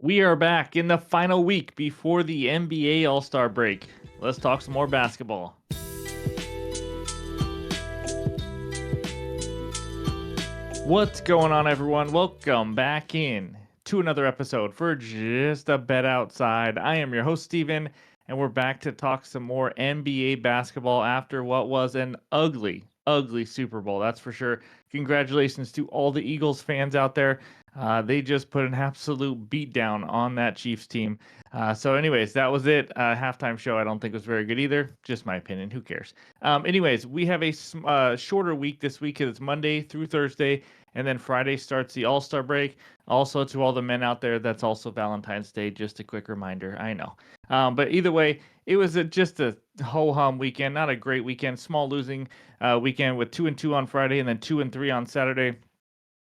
We are back in the final week before the NBA All-Star break. Let's talk some more basketball. What's going on, everyone? Welcome back in to another episode for Just a Bet Outside. I am your host, Steven, and we're back to talk some more NBA basketball after what was an ugly Super Bowl. That's for sure. Congratulations to all the Eagles fans out there. They just put an absolute beatdown on that Chiefs team. Anyways, that was it. Halftime show I don't think was very good either. Just my opinion. Who cares? Anyways, we have a shorter week this week. It's Monday through Thursday. And then Friday starts the All-Star break. Also, to all the men out there, that's also Valentine's Day. Just a quick reminder. I know. But either way, it was just a ho-hum weekend. Not a great weekend. Small losing weekend with 2-2 on Friday and then 2-3 on Saturday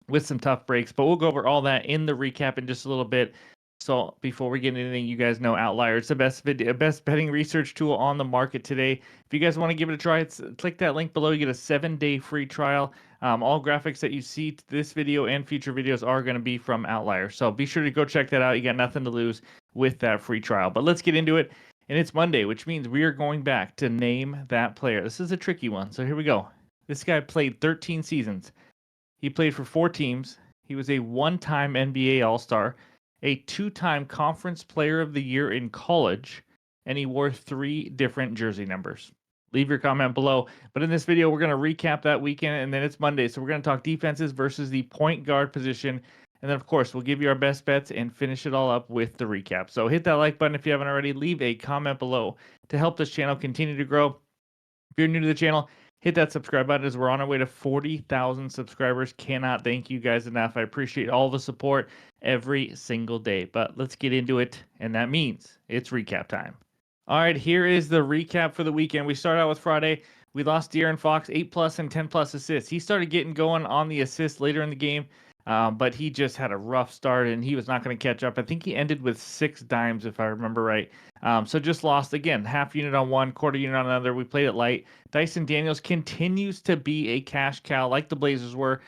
with some tough breaks. But we'll go over all that in the recap in just a little bit. So before we get into anything, you guys know OUTLIER. It's the best betting research tool on the market today. If you guys want to give it a try, click that link below. You get a 7-day free trial. All graphics that you see this video and future videos are going to be from OUTLIER. So be sure to go check that out. You got nothing to lose with that free trial. But let's get into it. And it's Monday, which means we are going back to name that player. This is a tricky one. So here we go. This guy played 13 seasons. He played for 4 teams. He was a one-time NBA All-Star, a 2-time Conference Player of the Year in college, and he wore 3 different jersey numbers. Leave your comment below. But in this video, we're going to recap that weekend, and then it's Monday. So we're going to talk defenses versus the point guard position. And then, of course, we'll give you our best bets and finish it all up with the recap. So hit that like button if you haven't already. Leave a comment below to help this channel continue to grow. If you're new to the channel, hit that subscribe button as we're on our way to 40,000 subscribers. Cannot thank you guys enough. I appreciate all the support every single day. But let's get into it, and that means it's recap time. All right, here is the recap for the weekend. We start out with Friday. We lost De'Aaron Fox, 8+ and 10+ assists. He started getting going on the assists later in the game, but he just had a rough start, and he was not going to catch up. I think he ended with 6 dimes, if I remember right. So just lost, again, half unit on one, quarter unit on another. We played it light. Dyson Daniels continues to be a cash cow like the Blazers were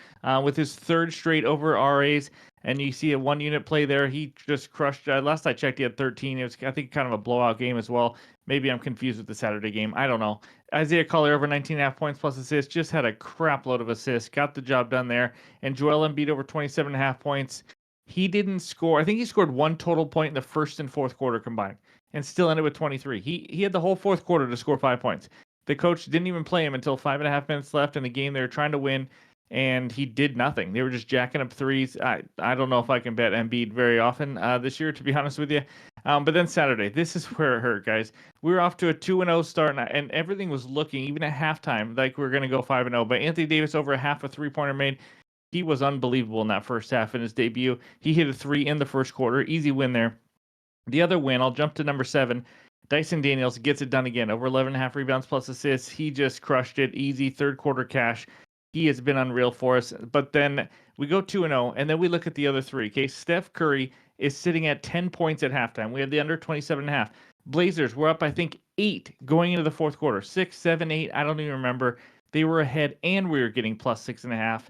with his 3rd straight over RAs. And you see a 1-unit play there. He just crushed. Last I checked, he had 13. It was, I think, kind of a blowout game as well. Maybe I'm confused with the Saturday game. I don't know. Isaiah Collier over 19.5 points plus assists. Just had a crap load of assists. Got the job done there. And Joel Embiid over 27.5 points. He didn't score. I think he scored 1 total point in the first and fourth quarter combined, and still ended with 23. He had the whole fourth quarter to score 5 points. The coach didn't even play him until 5.5 minutes left in the game. They were trying to win, and he did nothing. They were just jacking up threes. I don't know if I can bet Embiid very often this year, to be honest with you. But then Saturday, this is where it hurt, guys. We were off to a 2-0 start, and everything was looking, even at halftime, like we were going to go 5-0. But Anthony Davis over a half a three-pointer made. He was unbelievable in that first half in his debut. He hit a 3 in the first quarter. Easy win there. The other win, I'll jump to number 7. Dyson Daniels gets it done again. Over 11.5 rebounds plus assists. He just crushed it. Easy third quarter cash. He has been unreal for us. But then we go 2-0, and then we look at the other 3. Okay, Steph Curry is sitting at 10 points at halftime. We have the under 27.5. Blazers were up, I think, 8 going into the fourth quarter. 6, 7, 8. I don't even remember. They were ahead, and we were getting plus 6.5.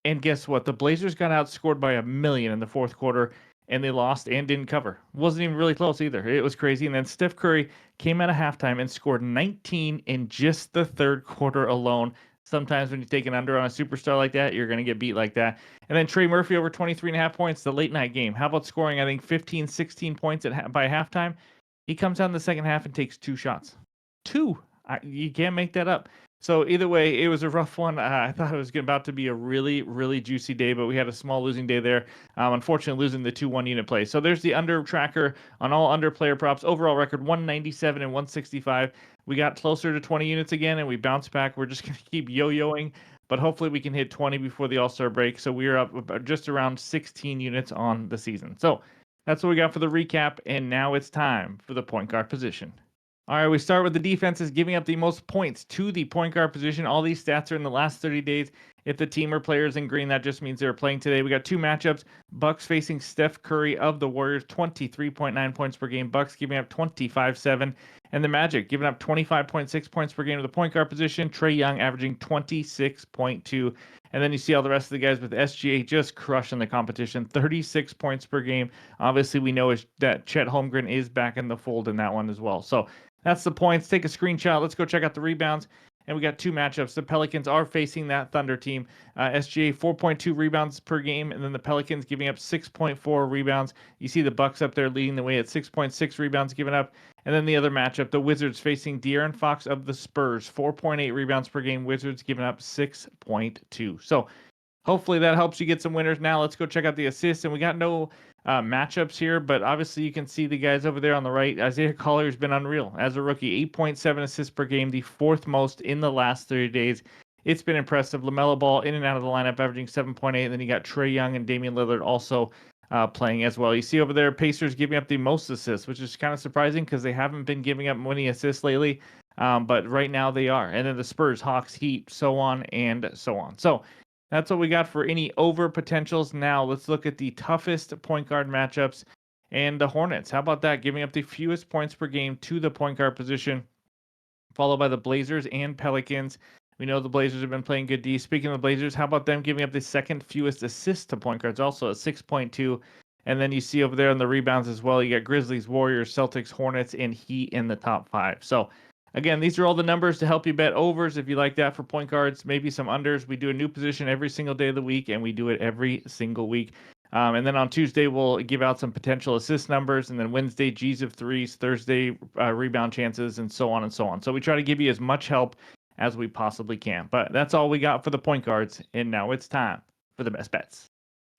And guess what? The Blazers got outscored by 1,000,000 in the fourth quarter, and they lost and didn't cover. Wasn't even really close either. It was crazy. And then Steph Curry came out of halftime and scored 19 in just the third quarter alone. Sometimes when you take an under on a superstar like that, you're going to get beat like that. And then Trey Murphy over 23.5 points, the late night game. How about scoring, I think, 15, 16 points by halftime? He comes out in the second half and takes 2 shots. 2. You can't make that up. So either way, it was a rough one. I thought it was about to be a really, really juicy day, but we had a small losing day there. Unfortunately, losing the 2 1-unit plays. So there's the under tracker on all under player props. Overall record 197 and 165. We got closer to 20 units again, and we bounced back. We're just going to keep yo-yoing, but hopefully we can hit 20 before the All-Star break. So we're up just around 16 units on the season. So that's what we got for the recap, and now it's time for the point guard position. All right, we start with the defenses giving up the most points to the point guard position. All these stats are in the last 30 days. If the team or players in green, that just means they're playing today. We got 2 matchups. Bucks facing Steph Curry of the Warriors, 23.9 points per game. Bucks giving up 25.7. And the Magic giving up 25.6 points per game to the point guard position. Trae Young averaging 26.2. And then you see all the rest of the guys with SGA just crushing the competition, 36 points per game. Obviously, we know that Chet Holmgren is back in the fold in that one as well. So that's the points. Take a screenshot. Let's go check out the rebounds. And we got two matchups. The Pelicans are facing that Thunder team. SGA 4.2 rebounds per game, and then the Pelicans giving up 6.4 rebounds. You see the Bucks up there leading the way at 6.6 rebounds given up. And then the other matchup, the Wizards facing De'Aaron Fox of the Spurs, 4.8 rebounds per game. Wizards giving up 6.2. So hopefully that helps you get some winners. Now let's go check out the assists. And we got no matchups here, but obviously you can see the guys over there on the right. Isaiah Collier's been unreal as a rookie, 8.7 assists per game, the fourth most in the last 30 days. It's been impressive. LaMelo Ball in and out of the lineup, averaging 7.8. And then you got Trae Young and Damian Lillard also playing as well. You see over there, Pacers giving up the most assists, which is kind of surprising because they haven't been giving up many assists lately. But right now they are. And then the Spurs, Hawks, Heat, so on and so on. So that's what we got for any over potentials. Now let's look at the toughest point guard matchups and the Hornets. How about that? Giving up the fewest points per game to the point guard position, followed by the Blazers and Pelicans. We know the Blazers have been playing good D. Speaking of the Blazers, how about them giving up the second fewest assists to point guards, also at 6.2. And then you see over there on the rebounds as well, you got Grizzlies, Warriors, Celtics, Hornets, and Heat in the top 5. So again, these are all the numbers to help you bet overs if you like that for point guards, maybe some unders. We do a new position every single day of the week, and we do it every single week. And then on Tuesday, we'll give out some potential assist numbers, and then Wednesday, G's of threes, Thursday, rebound chances, and so on and so on. So we try to give you as much help as we possibly can. But that's all we got for the point guards, and now it's time for the best bets.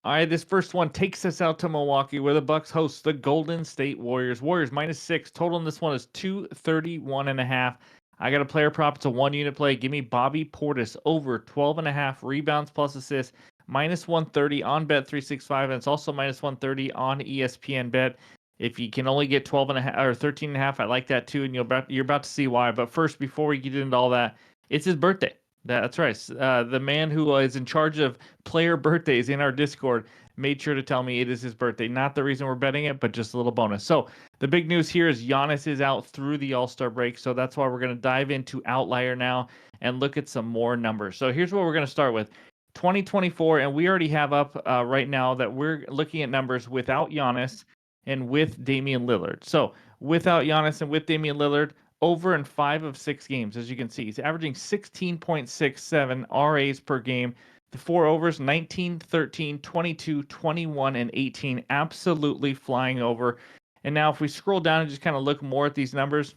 All right, this first one takes us out to Milwaukee, where the Bucks host the Golden State Warriors. Warriors -6. Total in this one is 231.5. I got a player prop. It's a 1-unit play. Give me Bobby Portis over 12.5 rebounds plus assists, -130 on Bet365, and it's also -130 on ESPN Bet. If you can only get 12.5 or 13.5, I like that too, and you're about to see why. But first, before we get into all that, it's his birthday. That's right. The man who is in charge of player birthdays in our Discord made sure to tell me it is his birthday. Not the reason we're betting it, but just a little bonus. So the big news here is Giannis is out through the All-Star break. So that's why we're going to dive into Outlier now and look at some more numbers. So here's what we're going to start with. 2024, and we already have up right now that we're looking at numbers without Giannis and with Damian Lillard. So without Giannis and with Damian Lillard, over in 5 of 6 games, as you can see. He's averaging 16.67 RAs per game. The 4 overs, 19, 13, 22, 21, and 18. Absolutely flying over. And now if we scroll down and just kind of look more at these numbers,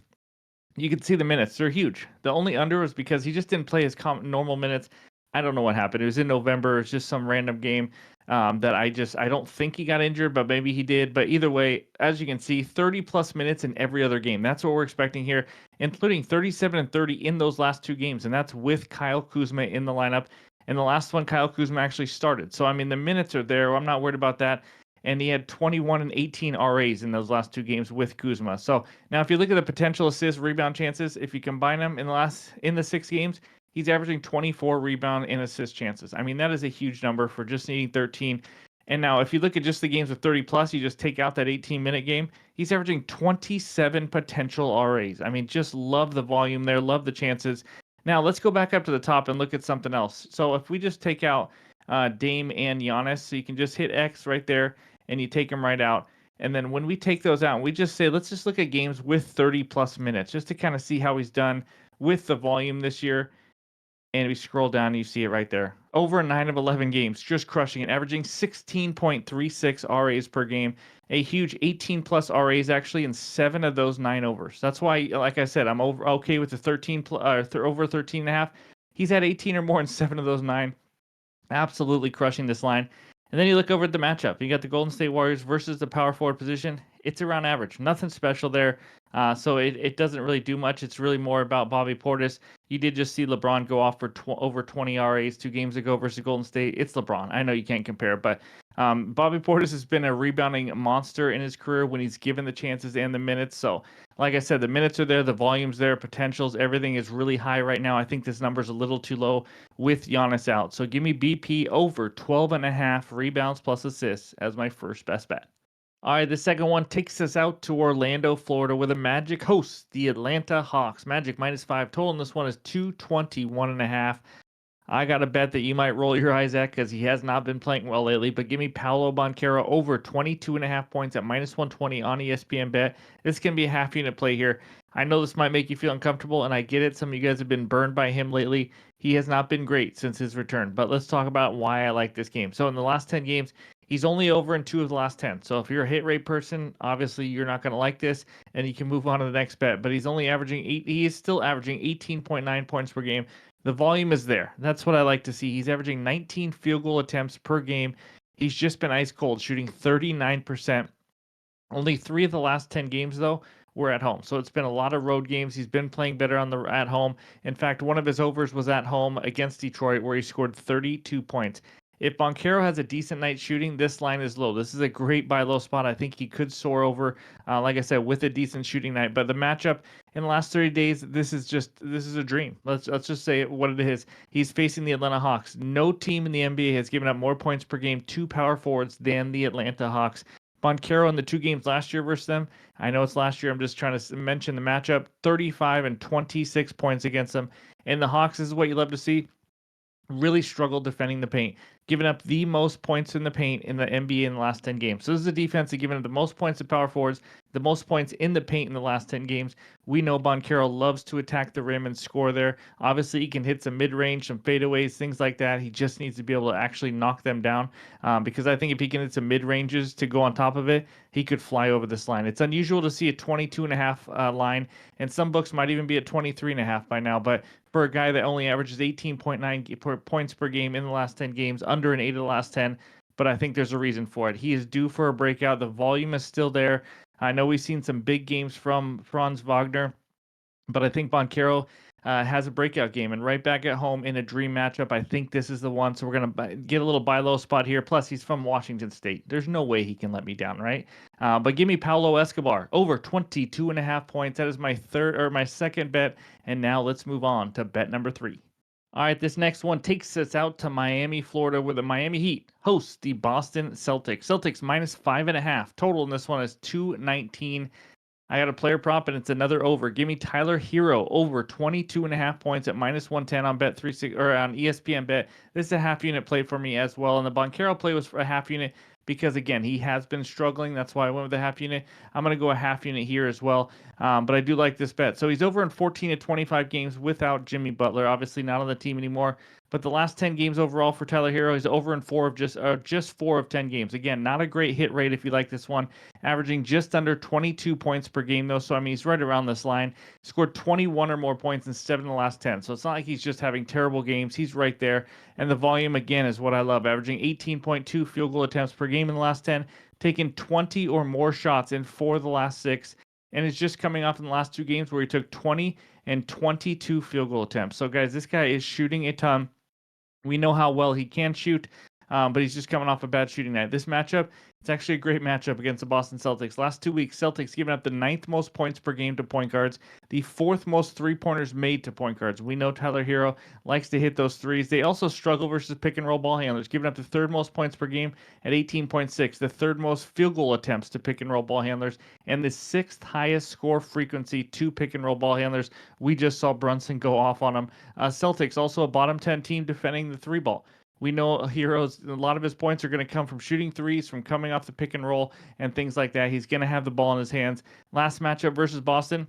you can see the minutes. They're huge. The only under was because he just didn't play his normal minutes. I don't know what happened. It was in November. It's just some random game that I don't think he got injured, but maybe he did. But either way, as you can see, 30 plus minutes in every other game. That's what we're expecting here, including 37 and 30 in those last 2 games. And that's with Kyle Kuzma in the lineup. And the last one, Kyle Kuzma actually started. So, I mean, the minutes are there. I'm not worried about that. And he had 21 and 18 RAs in those last 2 games with Kuzma. So now if you look at the potential assist rebound chances, if you combine them in the 6 games, he's averaging 24 rebound and assist chances. I mean, that is a huge number for just needing 13. And now if you look at just the games with 30 plus, you just take out that 18-minute game, he's averaging 27 potential RAs. I mean, just love the volume there, love the chances. Now let's go back up to the top and look at something else. So if we just take out Dame and Giannis, so you can just hit X right there and you take them right out. And then when we take those out, we just say, let's just look at games with 30 plus minutes just to kind of see how he's done with the volume this year. And we scroll down and you see it right there. Over 9 of 11 games, just crushing it, averaging 16.36 RAs per game. A huge 18 plus RAs actually in 7 of those 9 overs. That's why, like I said, I'm okay with the over 13.5. He's had 18 or more in 7 of those 9. Absolutely crushing this line. And then you look over at the matchup. You got the Golden State Warriors versus the power forward position. It's around average. Nothing special there. So it doesn't really do much. It's really more about Bobby Portis. You did just see LeBron go off for over 20 RAs 2 games ago versus Golden State. It's LeBron. I know you can't compare, but Bobby Portis has been a rebounding monster in his career when he's given the chances and the minutes. So like I said, the minutes are there, the volume's there, potentials, everything is really high right now. I think this number's a little too low with Giannis out. So give me BP over 12.5 rebounds plus assists as my first best bet. All right, the second one takes us out to Orlando, Florida, where the Magic hosts the Atlanta Hawks. Magic -5. Total in this one is 221.5. I got a bet that you might roll your eyes at because he has not been playing well lately. But give me Paolo Banchero over 22.5 points at minus 120 on ESPN bet. This can be a half unit play here. I know this might make you feel uncomfortable, and I get it. Some of you guys have been burned by him lately. He has not been great since his return. But let's talk about why I like this game. So in the last 10 games, he's only over in 2 of the last 10. So if you're a hit rate person, obviously you're not going to like this, and you can move on to the next bet. But he's only averaging he is still averaging 18.9 points per game. The volume is there. That's what I like to see. He's averaging 19 field goal attempts per game. He's just been ice cold, shooting 39%. Only 3 of the last 10 games, though, were at home. So it's been a lot of road games. He's been playing better on the at home. In fact, one of his overs was at home against Detroit, where he scored 32 points. If Boncaro has a decent night shooting, this line is low. This is a great buy low spot. I think he could soar over, like I said, with a decent shooting night. But the matchup in the last 30 days, this is a dream. Let's just say what it is. He's facing the Atlanta Hawks. No team in the NBA has given up more points per game to power forwards than the Atlanta Hawks. Boncaro in the 2 games last year versus them. I know it's last year. I'm just trying to mention the matchup. 35 and 26 points against them. And the Hawks, this is what you love to see, really struggled defending the paint, giving up the most points in the paint in the NBA in the last 10 games. So this is a defense that given up the most points to power forwards, the most points in the paint in the last 10 games. We know Boncaro loves to attack the rim and score there. Obviously, he can hit some mid-range, some fadeaways, things like that. He just needs to be able to actually knock them down because I think if he can hit some mid-ranges to go on top of it, he could fly over this line. It's unusual to see a 22.5 line, and some books might even be at 23.5 by now, but for a guy that only averages 18.9 points per game in the last 10 games, under an 8 of the last 10. But I think there's a reason for it. He is due for a breakout. The volume is still there. I know we've seen some big games from Franz Wagner, but I think Boncaro has a breakout game. And right back at home in a dream matchup, I think this is the one. So we're going to get a little buy low spot here. Plus, he's from Washington State. There's no way he can let me down, right? But give me Paulo Escobar over 22.5 points. That is my second bet. And now let's move on to bet number 3. All right, this next one takes us out to Miami, Florida, where the Miami Heat host the Boston Celtics. Celtics minus 5.5. Total in this one is 219. I got a player prop and it's another over. Give me Tyler Hero over 22.5 points at minus 110 on bet 36 or on ESPN bet. This is a half unit play for me as well. And the Boncaro play was for a half unit because again, he has been struggling. That's why I went with the half unit. I'm going to go a half unit here as well. But I do like this bet. So he's over in 14 to 25 games without Jimmy Butler, obviously not on the team anymore. But the last 10 games overall for Tyler Hero, he's over in 4 of just 4 of 10 games. Again, not a great hit rate if you like this one, averaging just under 22 points per game though. So I mean, he's right around this line. Scored 21 or more points in 7 of the last 10. So it's not like he's just having terrible games. He's right there. And the volume again is what I love, averaging 18.2 field goal attempts per game in the last 10, taking 20 or more shots in 4 of the last 6. And it's just coming off in the last 2 games where he took 20 and 22 field goal attempts. So guys, this guy is shooting a ton. We know how well he can shoot, but he's just coming off a bad shooting night. This matchup, it's actually a great matchup against the Boston Celtics. Last 2 weeks, Celtics giving up the 9th most points per game to point guards, the 4th most three-pointers made to point guards. We know Tyler Hero likes to hit those threes. They also struggle versus pick and roll ball handlers, giving up the 3rd most points per game at 18.6, the 3rd most field goal attempts to pick and roll ball handlers, and the 6th highest score frequency to pick and roll ball handlers. We just saw Brunson go off on them. Celtics also a bottom 10 team defending the 3 ball. We know Heroes, a lot of his points are going to come from shooting threes, from coming off the pick and roll, and things like that. He's going to have the ball in his hands. Last matchup versus Boston,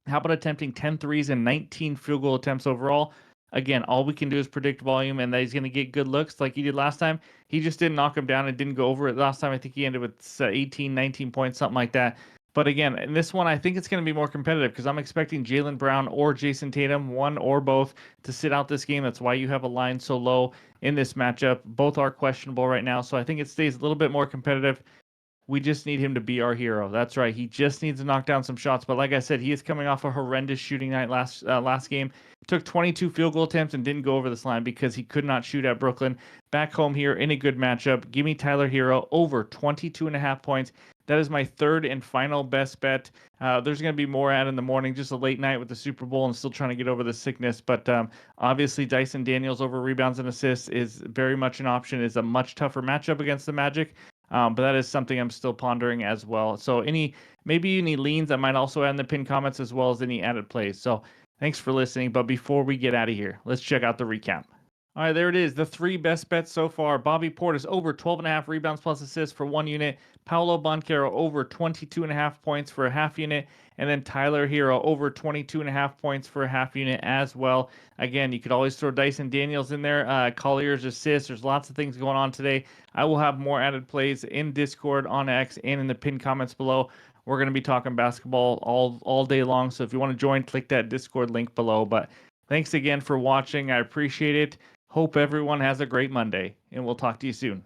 how about attempting 10 threes and 19 field goal attempts overall? Again, all we can do is predict volume and that he's going to get good looks like he did last time. He just didn't knock him down and didn't go over it last time. I think he ended with 18, 19 points, something like that. But again, in this one, I think it's going to be more competitive because I'm expecting Jaylen Brown or Jason Tatum, one or both, to sit out this game. That's why you have a line so low in this matchup. Both are questionable right now, so I think it stays a little bit more competitive. We just need him to be our hero. That's right. He just needs to knock down some shots. But like I said, he is coming off a horrendous shooting night last game. Took 22 field goal attempts and didn't go over this line because he could not shoot at Brooklyn. Back home here in a good matchup. Give me Tyler Hero over 22.5 points. That is my 3rd and final best bet. There's going to be more at in the morning, just a late night with the Super Bowl and still trying to get over the sickness. But obviously, Dyson Daniels over rebounds and assists is very much an option. It's a much tougher matchup against the Magic. But that is something I'm still pondering as well. So maybe any leans I might also add in the pinned comments as well as any added plays. So thanks for listening. But before we get out of here, let's check out the recap. All right, there it is. The three best bets so far. Bobby Portis over 12.5 rebounds plus assists for 1 unit. Paolo Banchero over 22.5 points for a half unit. And then Tyler Hero over 22.5 points for a half unit as well. Again, you could always throw Dyson Daniels in there. Collier's assists. There's lots of things going on today. I will have more added plays in Discord, on X, and in the pinned comments below. We're going to be talking basketball all day long. So if you want to join, click that Discord link below. But thanks again for watching. I appreciate it. Hope everyone has a great Monday, and we'll talk to you soon.